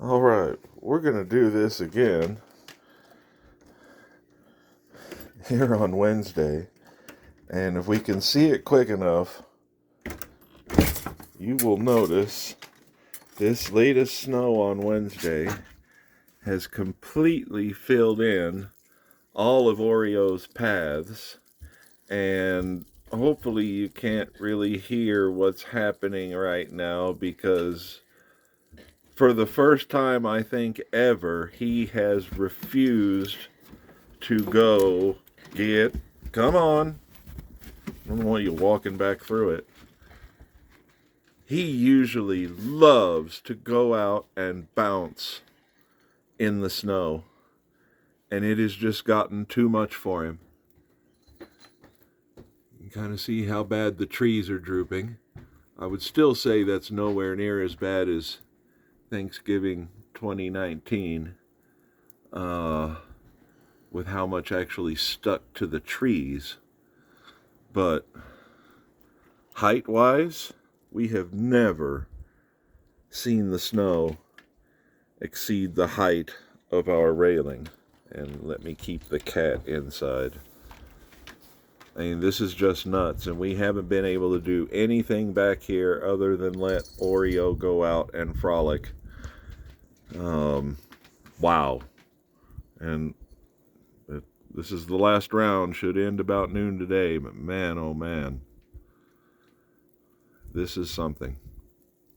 All right, we're going to do this again here on Wednesday. And if we can see it quick enough, you will notice this latest snow on Wednesday has completely filled in all of Oreo's paths. And hopefully you can't really hear what's happening right now because for the first time, I think, ever, he has refused to go get... Come on. I don't want you walking back through it. He usually loves to go out and bounce in the snow. And it has just gotten too much for him. You can kind of see how bad the trees are drooping. I would still say that's nowhere near as bad as Thanksgiving 2019, with how much actually stuck to the trees. But height-wise, we have never seen the snow exceed the height of our railing. And let me keep the cat inside. I mean, this is just nuts, and we haven't been able to do anything back here other than let Oreo go out and frolic. Wow. And this is the last round, should end about noon today, but man, oh man, this is something.